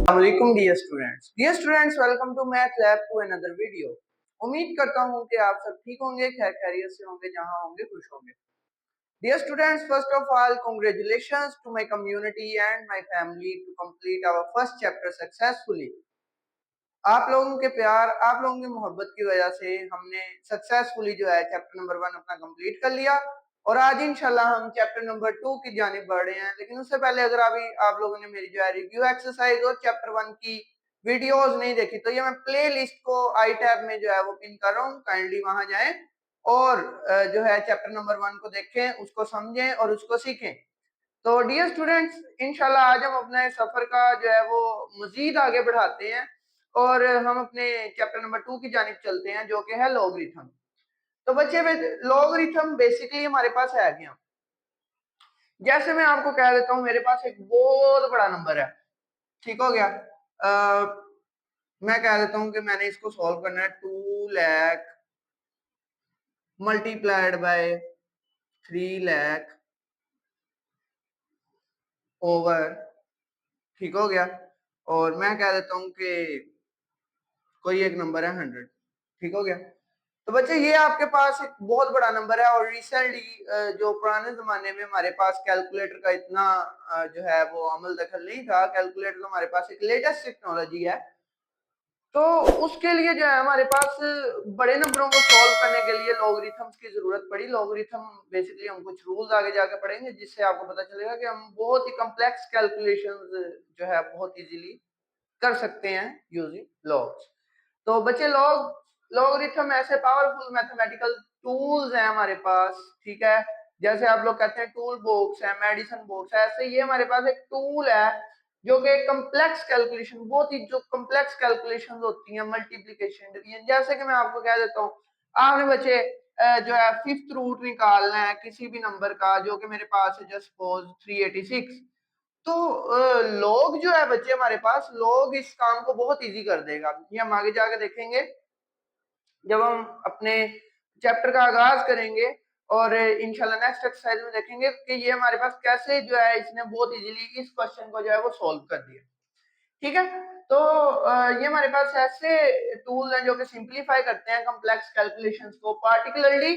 Assalamualaikum dear students welcome to math lab to another video। उम्मीद करता हूँ कि आप सब ठीक होंगे, खैर खैरियत से होंगे, जहाँ होंगे खुश होंगे। Dear students, first of all congratulations to my community and my family to complete our first chapter successfully। आप लोगों के प्यार, आप लोगों की मोहब्बत की वजह से हमने सक्सेसफुली जो है चैप्टर नंबर 1 अपना कंप्लीट कर लिया और आज इंशाल्लाह हम चैप्टर नंबर 2 की जानिब बढ़ रहे हैं। लेकिन उससे पहले अगर अभी आप लोगों ने मेरी जो है रिव्यू एक्सरसाइज और चैप्टर 1 की वीडियोस नहीं देखी तो ये मैं प्ले लिस्ट को आई टैब में जो है वो पिन कर रहा हूँ, काइंडली वहां जाएं और जो है चैप्टर नंबर 1 को देखें, उसको समझें और उसको सीखें। तो डियर स्टूडेंट्स, इंशाल्लाह आज हम अपने सफर का जो है वो मजीद आगे बढ़ाते हैं और हम अपने चैप्टर नंबर 2 की जानिब चलते हैं जो कि है लॉगरिथम। तो बच्चे लॉगरिथम बेसिकली हमारे पास है क्या? जैसे मैं आपको कह देता हूं मेरे पास एक बहुत बड़ा नंबर है, ठीक हो गया। मैं कह देता हूं कि मैंने इसको सॉल्व करना है 2 lakh multiplied by 3 lakh over, ठीक हो गया। और मैं कह देता हूं कि कोई एक नंबर है 100, ठीक हो गया। तो बच्चे ये आपके पास एक बहुत बड़ा नंबर है और रिसेंटली जो पुराने जमाने में हमारे पास कैलकुलेटर का इतना जो है वो अमल दखल नहीं था। कैलकुलेटर तो हमारे पास एक लेटेस्ट टेक्नोलॉजी है, तो उसके लिए जो है हमारे पास बड़े नंबरों को सॉल्व करने के लिए लॉगरिथम्स की जरूरत पड़ी। लॉगरिथम बेसिकली हम कुछ रूल्स आगे जाके पढ़ेंगे जिससे आपको पता चलेगा कि हम बहुत ही कम्प्लेक्स कैलकुलेशंस जो है बहुत इजीली कर सकते हैं यूजिंग लॉग्स। तो बच्चे लॉगरिथम ऐसे पावरफुल मैथमेटिकल टूल्स हैं हमारे पास, ठीक है। जैसे आप लोग कहते हैं टूल बॉक्स है, मेडिसिन बॉक्स है, ऐसे ये हमारे पास एक टूल है जो कि कम्प्लेक्स कैलकुलेशन, बहुत ही जो कम्प्लेक्स कैलकुलेशन होती हैं, मल्टीप्लीकेशन डिवीजन, जैसे कि मैं आपको कह देता हूँ आपने बच्चे जो है फिफ्थ रूट निकालना है किसी भी नंबर का जो कि मेरे पास है जस्ट सपोज 386। तो लॉग जो है बच्चे हमारे पास लॉग इस काम को बहुत इजी कर देगा। ये हम आगे जाके देखेंगे जब हम अपने चैप्टर का आगाज करेंगे और इंशाल्लाह नेक्स्ट एक्सरसाइज में देखेंगे कि ये हमारे पास कैसे जो है इसने बहुत इजीली इस क्वेश्चन को जो है वो सॉल्व कर दिया, ठीक है। तो ये हमारे पास ऐसे टूल हैं जो कि सिंपलीफाई करते हैं कॉम्प्लेक्स कैलकुलेशंस को, पार्टिकुलरली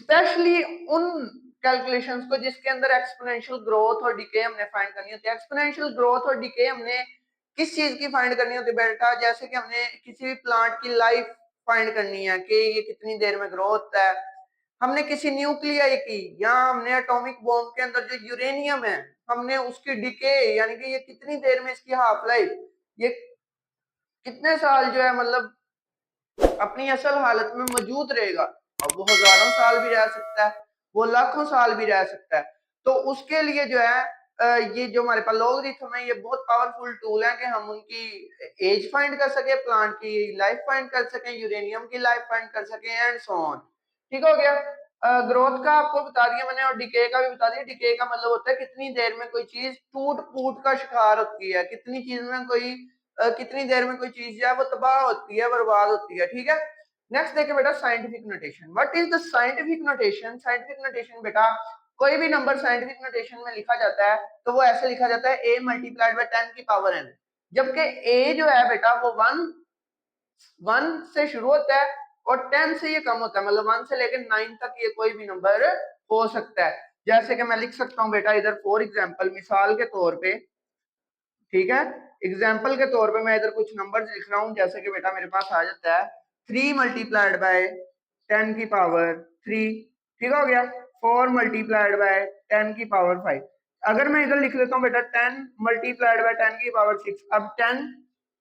स्पेशली उन कैलकुलेशंस को जिसके अंदर एक्सपोनेंशियल ग्रोथ और डिके हमने फाइंड करनी होती है। एक्सपोनेंशियल ग्रोथ और डिके हमने किस चीज की फाइंड करनी होती है बेटा? जैसे कि हमने किसी भी प्लांट की लाइफ फाइंड करनी है कि ये कितनी देर में ग्रो होता है, हमने किसी न्यूक्लियाई की या हमने एटॉमिक बॉम्ब के अंदर जो यूरेनियम है हमने उसकी डिके यानी कि ये कितनी देर में इसकी हाफ लाइफ, ये कितने साल जो है मतलब अपनी असल हालत में मौजूद रहेगा। और वो हजारों साल भी रह सकता है, वो लाखों साल भी रह सकता है। तो उसके लिए जो है ये जो हमारे पास लॉगरिथम है ये बहुत पावरफुल टूल है कि हम उनकी एज फाइंड कर सके, प्लांट की लाइफ फाइंड कर सके, यूरेनियम की लाइफ फाइंड कर सके एंड सो ऑन, ठीक हो गया। ग्रोथ का आपको बता दिया मैंने और डिके का भी बता दिया। डिके का मतलब होता है कितनी देर में कोई चीज टूट फूट का शिकार होती है, कितनी चीज में कोई कितनी देर में कोई चीज जो है वो तबाह होती है, बर्बाद होती है, ठीक है। नेक्स्ट देखिए बेटा scientific notation. What is the scientific notation? Scientific notation बेटा कोई भी नंबर साइंटिफिक नोटेशन में लिखा जाता है तो वो ऐसे लिखा जाता है a मल्टीप्लाइड बाय 10 की पावर n, जबकि a जो है बेटा वो 1 से शुरू होता है और 10 से ये कम होता है, मतलब 1 से लेकर 9 तक ये कोई भी नंबर हो सकता है। जैसे कि मैं लिख सकता हूँ बेटा इधर फॉर एग्जांपल, मिसाल के तौर पे, ठीक है, एग्जाम्पल के तौर पे मैं इधर कुछ नंबर्स लिख रहा हूं। जैसे कि बेटा मेरे पास आ जाता है 3 मल्टीप्लाइड बाय 10 की पावर 3, ठीक हो गया। 4 मल्टीप्लाइड बाय 10 की पावर 5। अगर मैं इधर लिख लेता हूँ बेटा 10 मल्टीप्लाइड बाय 10 की पावर 6। अब 10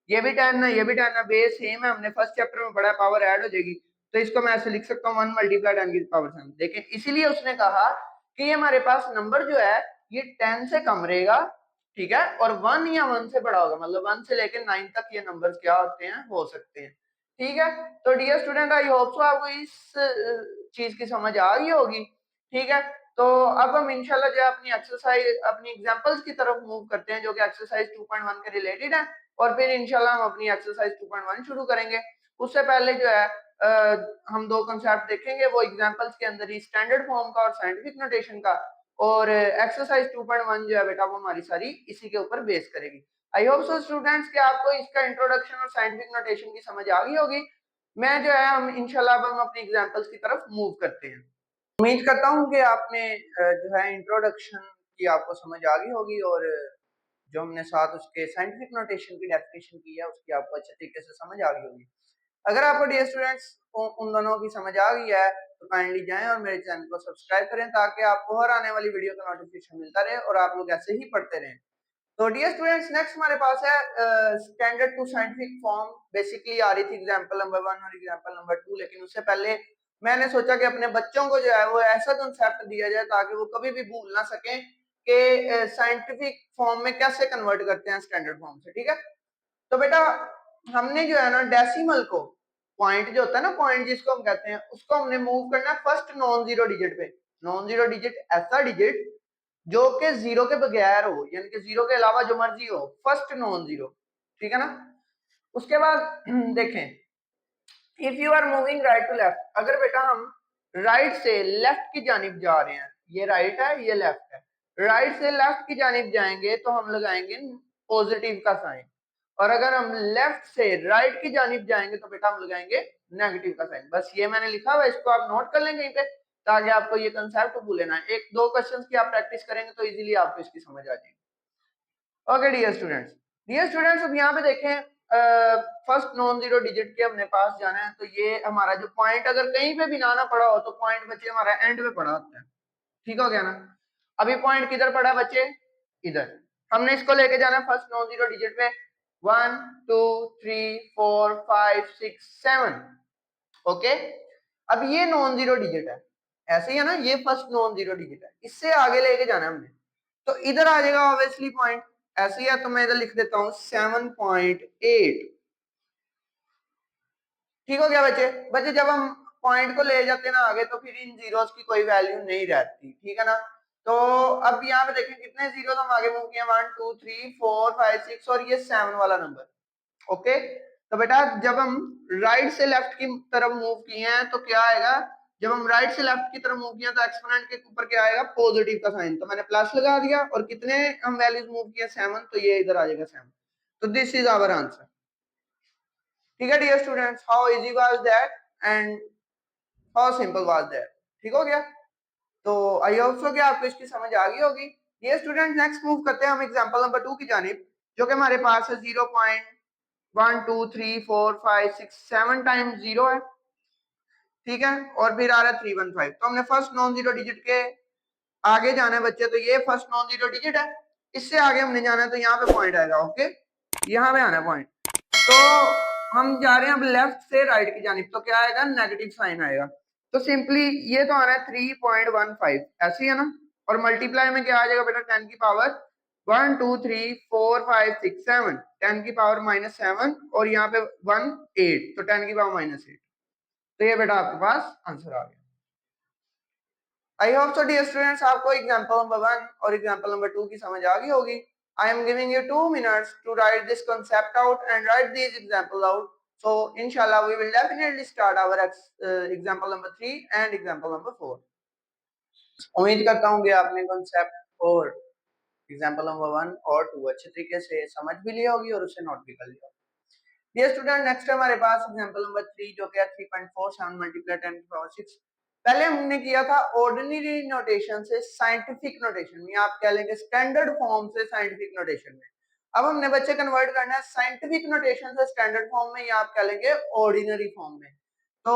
ये भी 10 है, ये भी 10 है, बेस सेम है, हमने फर्स्ट चैप्टर में पढ़ा, पावर ऐड हो जाएगी। तो इसको मैं ऐसे लिख सकता हूँ 1 मल्टीप्लाइड 10 की पावर 7। देखिए इसीलिए उसने कहा कि ये हमारे पास नंबर जो है ये 10 से कम रहेगा, ठीक है, और 1 या 1 से बड़ा होगा, मतलब 1 से लेकर 9 तक ये नंबर्स क्या होते हैं, हो सकते हैं, ठीक है। तो dear student I hope so आपको इस चीज की समझ आ गई होगी, ठीक है। तो अब हम इंशाल्लाह जो अपनी एक्सरसाइज अपनी एग्जांपल्स की तरफ मूव करते हैं जो कि एक्सरसाइज 2.1 के रिलेटेड है और फिर इंशाल्लाह हम अपनी एक्सरसाइज 2.1 शुरू करेंगे। उससे पहले जो है हम दो कंसेप्ट देखेंगे, वो एग्जांपल्स के अंदर ही स्टैंडर्ड फॉर्म का और साइंटिफिक नोटेशन का, और एक्सरसाइज 2.1 जो है बेटा वो हमारी सारी इसी के ऊपर बेस करेगी। आई होप सो स्टूडेंट्स कि आपको इसका इंट्रोडक्शन और साइंटिफिक नोटेशन की समझ आ गई होगी। मैं जो है हम इंशाल्लाह हम अपनी एग्जांपल्स की तरफ मूव करते हैं। उम्मीद करता हूँ कि आपने जो है इंट्रोडक्शन की आपको समझ आ गई होगी और जो हमने साथ उसके साइंटिफिक नोटेशन की डेफिनेशन की है उसकी आपको अच्छे तरीके से समझ आ गई होगी। अगर आपको डियर स्टूडेंट्स उन दोनों की समझ आ गई है तो काइंडली जाएं और मेरे चैनल को सब्सक्राइब करें ताकि आपको हर आने वाली वीडियो का नोटिफिकेशन मिलता रहे और आप लोग ऐसे ही पढ़ते रहें। तो डियर स्टूडेंट्स नेक्स्ट हमारे पास है standard to scientific form. Basically आ रही थी एग्जांपल नंबर 1 और एग्जांपल नंबर 2, लेकिन उससे पहले मैंने सोचा कि अपने बच्चों को जो है वो ऐसा कंसेप्ट दिया जाए ताकि वो कभी भी भूल ना सकें कि साइंटिफिक फॉर्म में कैसे कन्वर्ट करते हैं स्टैंडर्ड फॉर्म से। ठीक है, तो बेटा हमने जो है ना डेसिमल को, पॉइंट जो होता है ना, पॉइंट जिसको हम कहते हैं, उसको हमने मूव करना है फर्स्ट नॉन जीरो डिजिट पे। नॉन जीरो डिजिट ऐसा डिजिट जो कि जीरो के बगैर हो, यानी कि जीरो के अलावा जो मर्जी हो, फर्स्ट नॉन जीरो। ठीक है ना। उसके बाद देखें, if you are moving right to left, अगर बेटा हम राइट से लेफ्ट की जानिब जा रहे हैं, ये राइट है ये लेफ्ट है, राइट से लेफ्ट की जानिब जाएंगे तो हम लगाएंगे पॉजिटिव का साइन, और अगर हम लेफ्ट से राइट की जानिब जाएंगे तो बेटा हम लगाएंगे नेगेटिव का साइन। बस ये मैंने लिखा हुआ है, इसको आप नोट कर लेंगे कहीं पे ताकि आपको ये कंसेप्ट भूले ना। एक दो क्वेश्चंस की आप प्रैक्टिस करेंगे तो इजीली आपको इसकी समझ आ जाएगी। ओके डियर स्टूडेंट्स, अब यहाँ पे देखें फर्स्ट नॉन जीरो डिजिट के हमने पास जाना है, तो ये हमारा जो पॉइंट अगर कहीं पे भी ना पड़ा हो तो पॉइंट बच्चे हमारा एंड पे पड़ा होता है। ठीक हो गया ना। अभी पॉइंट किधर पड़ा बच्चे, इधर। हमने इसको लेके जाना है फर्स्ट नॉन जीरो डिजिट पे, 1 2 3 4 5 6 7। ओके, अब ये नॉन जीरो डिजिट है, ऐसे ही है ना, ये फर्स्ट नॉन जीरो डिजिट है, इससे आगे लेके जाना है हमने, तो इधर आ जाएगा ऑब्वियसली पॉइंट। ऐसे ही है तो मैं इधर लिख देता हूं 7.8। ठीक हो गया बच्चे। बच्चे जब हम पॉइंट को ले जाते हैं ना आगे तो फिर इन जीरोस की कोई वैल्यू नहीं रहती। ठीक है ना। तो अब यहाँ पे देखें कितने जीरोस हम आगे मूव किए, 1 2 3 4 5 6 और ये 7 वाला नंबर। ओके, तो बेटा जब हम राइट से लेफ्ट की तरफ मूव किए हैं तो क्या आएगा, जब हम राइट से लेफ्ट की तरफ मूव किया तो एक्सपोनेंट के ऊपर क्या आएगा, पॉजिटिव का साइन, तो मैंने प्लस लगा दिया, और कितने हम वैल्यूज मूव किए, 7, तो ये इधर आ जाएगा 7। तो दिस इज आवर आंसर। ठीक है dear students, how easy was that and how simple was that. ठीक हो गया। तो आई होप सो कि आपको इसकी समझ आ गई होगी। डियर स्टूडेंट्स नेक्स्ट मूव करते हैं हम एग्जांपल नंबर 2 की जानिब, जो कि हमारे पास है 0.1 2 3 4 5 6 7 टाइम्स 0 है। ठीक है, और फिर आ रहा है 315। तो हमने फर्स्ट नॉन जीरो डिजिट के आगे जाना है बच्चे, तो ये फर्स्ट नॉन जीरो डिजिट है, इससे आगे हमने जाना है तो यहाँ पे पॉइंट आएगा। ओके, यहाँ पे आना है पॉइंट, तो हम जा रहे हैं अब लेफ्ट से राइट की जानिब, तो क्या आएगा, नेगेटिव साइन आएगा। तो सिंपली ये तो आ रहा है 3.15, ऐसे ही है ना, और मल्टीप्लाई में क्या आ जाएगा बेटा, 10 की पावर 1 2 3 4 5 6 7, 10 की पावर -7, और यहाँ पे 1 8, तो 10 की पावर -8। तो ये बेटा आपके पास आंसर आ गया। I hope so dear students आपको एग्जांपल नंबर 1 और एग्जांपल नंबर 2 की समझ आ गई होगी। I am giving you 2 minutes to write this concept out and write these example out. So inshallah we will definitely start our example number 3 and example number 4. उम्मीद करता हूँ कि आपने concept और example number 1 और 2 अच्छे तरीके से समझ भी लिया होगी और उसे नोट भी कर लिया होगा। Dear student, next हमारे पास example number 3 जो कि 3.47 multiply 10 to the power 6। पहले हमने किया था ऑर्डिनरी नोटेशन से साइंटिफिक नोटेशन में, आप कह लेंगे स्टैंडर्ड फॉर्म से साइंटिफिक नोटेशन में। अब हमने बच्चे कन्वर्ट करना है साइंटिफिक नोटेशन से स्टैंडर्ड फॉर्म में, या आप कह लेंगे ऑर्डिनरी फॉर्म में। तो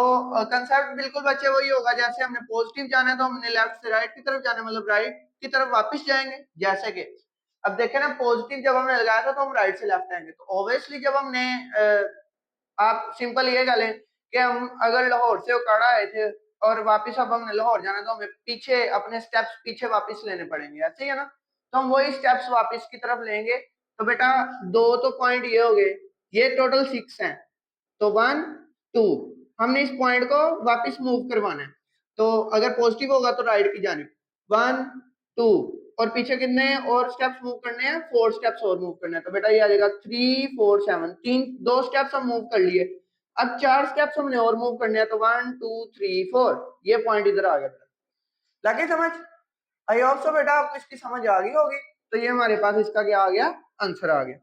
कंसेप्ट बिल्कुल बच्चे वही होगा, जैसे हमने पॉजिटिव जाना है तो हमने लेफ्ट से राइट की तरफ जाना, मतलब राइट की तरफ वापस जाएंगे। जैसे कि अब देखें ना, पॉजिटिव जब हमने लगाया था तो हम राइट से लेफ्ट आएंगे, तो ऑब्वियसली जब हमने आप सिंपल ये कह लें कि हम अगर लाहौर से उकाड़ा आए थे और वापस अब हमने लाहौर जाना, तो हमें पीछे अपने स्टेप्स पीछे वापस लेने पड़ेंगे, ऐसे ही है ना। तो हम वही स्टेप्स वापस की तरफ लेंगे। तो बेटा दो तो पॉइंट ये हो गए, ये टोटल 6 हैं, तो 1 2 हमने इस पॉइंट को वापस मूव करवाना है। तो अगर पॉजिटिव होगा तो राइट की जानिब 1 2, और पीछे कितने और स्टेप्स मूव करने हैं, 4 स्टेप्स और मूव करने हैं। तो बेटा ये आ जाएगा 3 4 7, दो स्टेप्स हम मूव कर लिए। अब 4 स्टेप्स हमने और मूव करने हैं, तो 1 2 3 4, ये पॉइंट इधर आ गया। लगे समझ? आई होप सो बेटा आपको इसकी समझ आ गई होगी। तो ये हमारे पास इसका क्या आ गया, आंसर आ गया।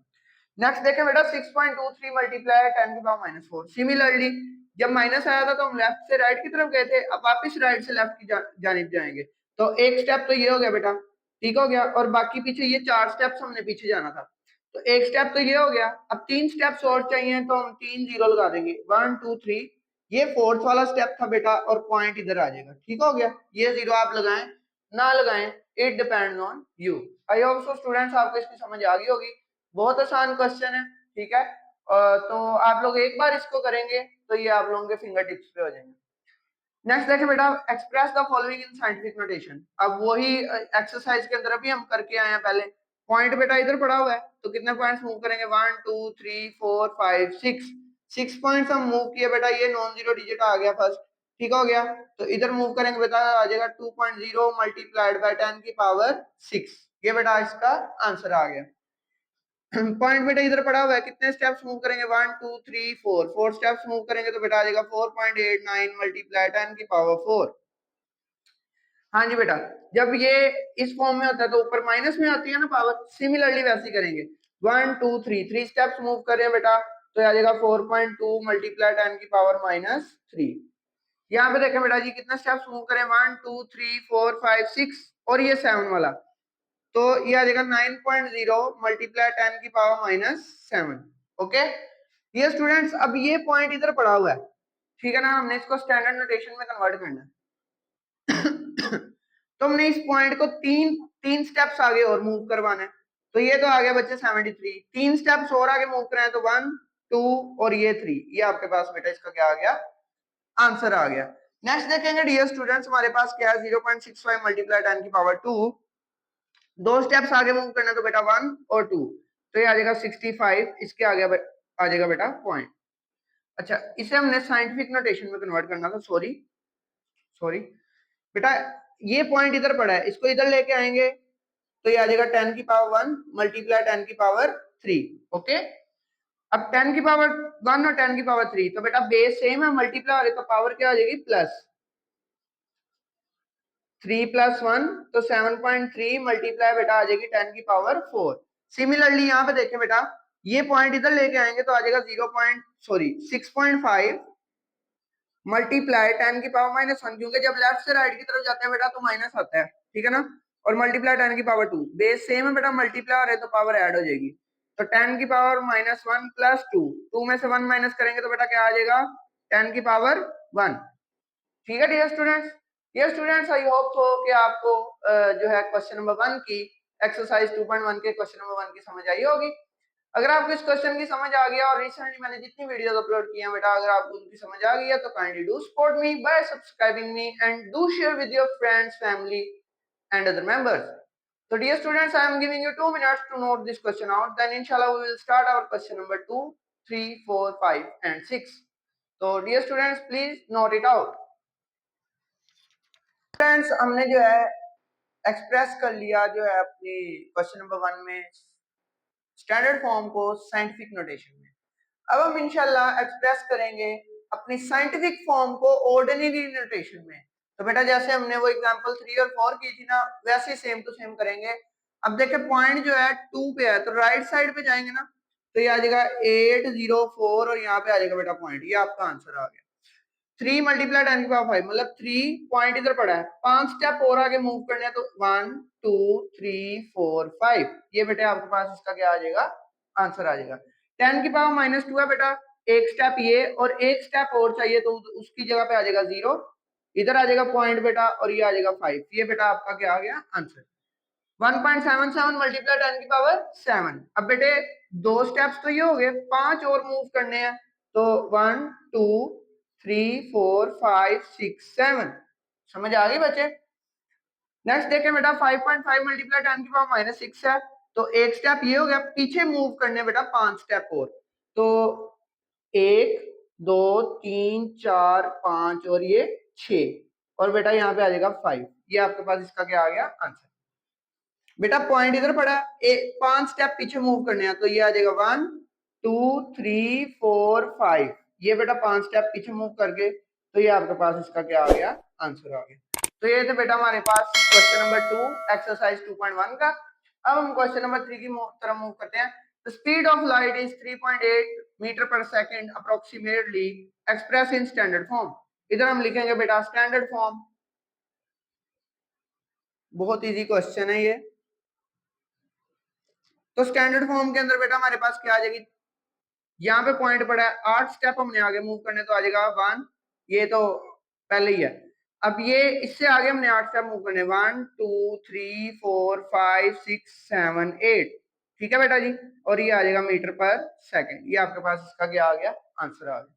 नेक्स्ट देखें बेटा 6.23 मल्टीप्लाई 10 की पावर -4। सिमिलरली जब माइनस आया था तो हम लेफ्ट से राइट की तरफ गए थे, अब वापस राइट से लेफ्ट की जानिब जाएंगे। तो एक स्टेप तो ये हो गया बेटा, ठीक हो गया, और बाकी पीछे ये 4 स्टेप्स हमने पीछे जाना था, तो एक स्टेप तो ये हो गया। अब 3 स्टेप्स और चाहिए तो हम 3 जीरो लगा देंगे, 1 2 3। ये फोर्थ वाला स्टेप था बेटा और पॉइंट इधर आ जाएगा, ठीक हो गया। ये जीरो आप लगाएं ना लगाएं, it depends on you. I hope so students आपको इसकी समझ आ गई होगी। बहुत आसान क्वेश्चन है, ठीक है। तो आप लोग एक बार इसको करेंगे तो ये आप लोगों के फिंगर टिप्स पे हो जाएंगे। नेक्स्ट देखें बेटा, express the following in scientific notation. अब वही एक्सरसाइज के अंदर अभी हम करके आए हैं पहले। पॉइंट बेटा इधर पड़ा हुआ है, तो कितने पॉइंट्स मूव करेंगे, 1 2 3 4 5 6। 6 पॉइंट्स हम मूव किए बेटा, ये नॉन जीरो डिजिट आ गया फर्स्ट, ठीक हो गया। तो इधर मूव करेंगे बेटा, आ जाएगा 2.0 मल्टीप्लाइड बाय 10 की पावर 6। ये बेटा इसका आंसर आ गया। पॉइंट बेटा इधर पड़ा हुआ है, कितने स्टेप्स मूव करेंगे, 1 2 3 4। 4 स्टेप्स मूव करेंगे तो बेटा आ जाएगा 4.89 मल्टीप्लाई 10 की पावर 4। हाँ जी बेटा, जब ये इस फॉर्म में होता है तो ऊपर माइनस में आती है ना पावर, सिमिलरली वैसे ही करेंगे। 1 2 3, 3 स्टेप्स मूव कर रहे हैं बेटा, तो आ जाएगा 4.2 मल्टीप्लाई 10 की पावर -3। यहाँ पे देखें बेटा जी, कितना स्टेप्स मूव करें, 1 2 3 4 5 6, और ये 7 वाला, तो ये आ जाएगा 9.0 मल्टीप्लाई 10 की पावर -7। ओके, ये स्टूडेंट्स अब ये पॉइंट इधर पड़ा हुआ है, ठीक है ना, हमने इसको स्टैंडर्ड नोटेशन में कन्वर्ट करना है। तो हमने इस पॉइंट को तीन स्टेप्स आगे और मूव करवाना है। तो ये तो आ गया बच्चे 73। 3 स्टेप्स और आगे मूव कराए तो 1 2 और ये 3। ये आपके पास बेटा इसका क्या आ गया, आंसर आ गया। नेक्स्ट देखेंगे डियर स्टूडेंट्स, हमारे पास क्या है, 0.65 मल्टीप्लाई 10 की पावर 2। 2 स्टेप्स आगे मूव करना तो बेटा 1 और 2, तो ये आ जाएगा 65। इसके आगे आ जाएगा बेटा पॉइंट। अच्छा, इसे हमने साइंटिफिक नोटेशन में कन्वर्ट करना था, सॉरी सॉरी बेटा, ये पॉइंट इधर पड़ा है, इसको इधर लेके आएंगे तो ये आ जाएगा 10 की पावर 1 मल्टीप्लाई 10 की पावर 3। ओके, अब 10 की पावर 1 और 10 की पावर 3, तो बेटा बेस सेम है, मल्टीप्लाई हो रही तो पावर क्या हो जाएगी, प्लस 3 + 1, तो 7.3 मल्टीप्लाई बेटा आ जाएगी 10 की पावर 4। सिमिलरली यहाँ पे देखें बेटा, ये पॉइंट इधर लेके आएंगे तो आ जाएगा 6.5 मल्टीप्लाई 10 की पावर -1, क्योंकि जब लेफ्ट से राइट की तरफ जाते हैं बेटा तो माइनस आता है, ठीक है ना, और मल्टीप्लाई 10 की पावर 2। बेस सेम है बेटा, मल्टीप्लाई हो रहे तो पावर ऐड हो जाएगी, तो 10 की पावर -1 + 2, 2 में से 1 माइनस करेंगे तो बेटा क्या आ जाएगा, 10 की पावर 1। ठीक है dear students. Dear students, I hope so कि आपको जो है क्वेश्चन नंबर 1 की एक्सरसाइज 2.1 के क्वेश्चन नंबर 1 की समझ आई होगी। अगर आपको इस क्वेश्चन की समझ आ गया और रिसेंटली मैंने जितनी वीडियोस अपलोड की हैं बेटा, अगर आपको उनकी समझ आ गई है तो kindly do support me bye subscribing me and do share with your friends, family and other members. So dear students, I am giving you 2 minutes to note this question out. Then inshallah we will start our question number 2, 3, 4, 5 and 6. So dear students, please note it out. Students, हमने जो है express कर लिया जो है अपनी question number 1 में standard form को साइंटिफिक नोटेशन में। अब हम इंशाल्लाह एक्सप्रेस करेंगे अपनी साइंटिफिक फॉर्म को ऑर्डिनरी नोटेशन में। तो बेटा जैसे हमने वो एग्जांपल 3 और 4 की थी ना, वैसे सेम टू सेम करेंगे। अब देखिए पॉइंट जो है 2 पे है, तो राइट साइड पे जाएंगे ना, तो ये आ जाएगा 804 और यहाँ पे आ जाएगा बेटा पॉइंट, ये आपका आंसर आ गया। 3 मल्टीप्लाई 10 की पावर 5, मतलब 3 पॉइंट इधर पड़ा है, 5 स्टेप और आगे मूव करने हैं तो 1 2 3 4 5। ये बेटे आपके पास इसका क्या आ जाएगा, आंसर आ जाएगा। 10 की पावर -2 है बेटा, एक स्टेप ये और एक स्टेप और चाहिए तो उसकी जगह पे आ जाएगा 0, इधर आ जाएगा पॉइंट बेटा और ये आ जाएगा 5। ये बेटा आपका क्या आ गया, आंसर। 1.77 मल्टीप्लाई 10 की पावर 7। अब बेटे 2 स्टेप्स तो ये हो गए, 5 और मूव करने हैं तो 1 2 3 4 5 6 7। समझ आ गई बच्चे। नेक्स्ट देखें बेटा 5.5 मल्टीप्लाई 10 की पावर -6 है, तो एक स्टेप ये हो गया, पीछे मूव करने बेटा 5 स्टेप और, तो 1 2 3 4 5 और ये 6, और बेटा यहाँ पे आ जाएगा 5। ये आपके पास इसका क्या आ गया, आंसर। बेटा पॉइंट इधर पड़ा, 5 स्टेप पीछे मूव करने हैं तो ये आ जाएगा 1 2 3 4 5। ये बेटा 5 स्टेप पीछे मूव करके, तो ये आपके पास इसका क्या आ गया, आंसर आ गया। तो ये थे बेटा हमारे पास क्वेश्चन नंबर 2 एक्सरसाइज 2.1 का। अब हम क्वेश्चन नंबर 3 की तरफ मूव करते हैं। The speed of light is 3.8 metre पर second approximately express in standard form. इधर हम लिखेंगे बेटा स्टैंडर्ड फॉर्म। बहुत इजी क्वेश्चन है ये। तो स्टैंडर्ड फॉर्म के अंदर बेटा हमारे पास क्या आ जाएगी, यहाँ पे पॉइंट पड़ा है 8 स्टेप हमने आगे मूव करने, तो आ जाएगा 1, ये तो पहले ही है। अब ये इससे आगे हमने 8 स्टेप मूव करने, 1 2 3 4 5 6 7 8, ठीक है बेटा जी। और ये आ जाएगा मीटर पर सेकंड। ये आपके पास इसका क्या आ गया, आंसर आ गया।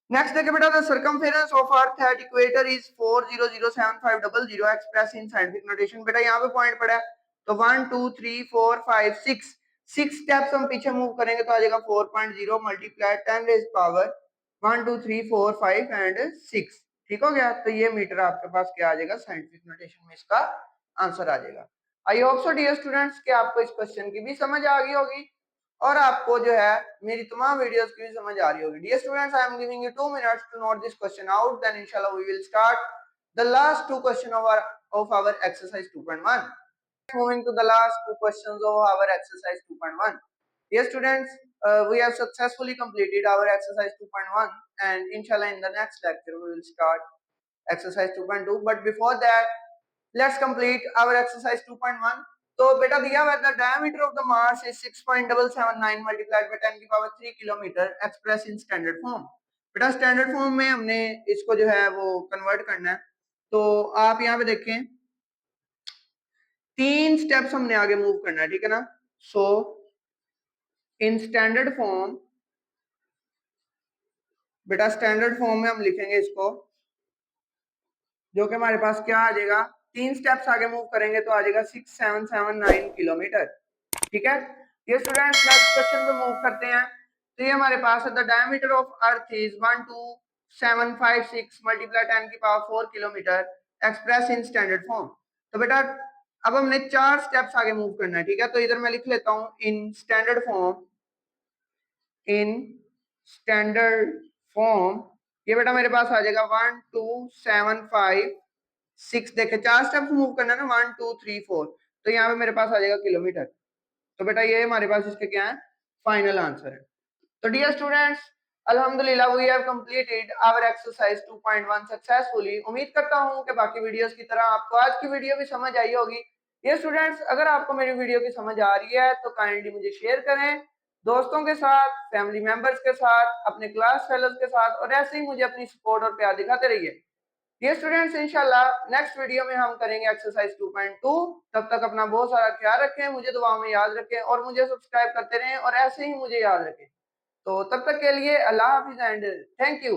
नेक्स्ट देखिए बेटा, the circumference of earth at equator is 4007500 express in scientific notation. बेटा यहाँ पे पॉइंट पड़ा है, तो 1 2 3 4 5 6 स्टेप्स हम पीछे मूव करेंगे तो आ जाएगा 4.0 मल्टीप्लाई 10 रेज पावर 1 2 3 4 5 एंड 6, ठीक हो गया। तो ये मीटर आपके पास क्या आ जाएगा, साइंटिफिक नोटेशन में इसका आंसर आ जाएगा। I hope so dear students कि आपको इस क्वेश्चन की भी समझ आ गई होगी और आपको जो है मेरी तमाम वीडियोस की भी समझ आ रही होगी। Dear students, I am giving you 2 minutes to note this question out, then इंशाल्लाह we will start the last 2 question of our exercise 2.1. Moving to the last 2 questions of our exercise 2.1. Yes students, we have successfully completed our exercise 2.1 and inshallah in the next lecture we will start exercise 2.2. But before that, let's complete our exercise 2.1. तो बेटा दिया हुआ है, the diameter of the Mars is 6.779 multiplied by 10 की power 3 kilometre express in standard form. बेटा standard form में हमने इसको जो है वो कन्वर्ट करना है। तो आप यहाँ पे देखें 3 स्टेप्स हमने आगे मूव करना है, ठीक है ना। सो इन स्टैंडर्ड फॉर्म, बेटा स्टैंडर्ड फॉर्म में हम लिखेंगे इसको, जो कि हमारे पास क्या आ जाएगा, 3 स्टेप्स आगे मूव करेंगे तो आ जाएगा 6779 किलोमीटर, ठीक है। ये स्टूडेंट्स नेक्स्ट क्वेश्चन पे मूव करते हैं। तो ये हमारे पास है, the diameter of earth is 12756 multiply 10 की power 4 kilometre express in standard form. तो बेटा अब हमने 4 स्टेप्स आगे मूव करना है, ठीक है। तो इधर मैं लिख लेता हूं in standard form, in standard form. ये बेटा मेरे पास आ जाएगा 1 2 7 5 6, देखे 4 स्टेप्स मूव करना है ना, 1 2 3 4, तो यहाँ पे मेरे पास आ जाएगा किलोमीटर। तो बेटा ये हमारे पास इसके क्या है, फाइनल आंसर है। तो डियर स्टूडेंट्स, अल्हम्दुलिल्लाह we have completed our exercise 2.1 successfully. उम्मीद करता हूँ कि बाकी वीडियोस की तरह आपको आज की वीडियो भी समझ आई होगी। ये स्टूडेंट्स, अगर आपको मेरी वीडियो की समझ आ रही है तो काइंडली मुझे शेयर करें दोस्तों के साथ, फैमिली मेंबर्स के साथ, अपने क्लास फेलोज के साथ, और ऐसे ही मुझे अपनी सपोर्ट और प्यार दिखाते रहिए। ये स्टूडेंट्स इंशाल्लाह नेक्स्ट वीडियो में हम करेंगे एक्सरसाइज 2.2। तब तक अपना बहुत सारा ख्याल रखें, मुझे दुआ में याद रखें और मुझे सब्सक्राइब करते रहें और ऐसे ही मुझे याद रखें। तो तब तक के लिए अल्लाह हाफिज एंड थैंक यू।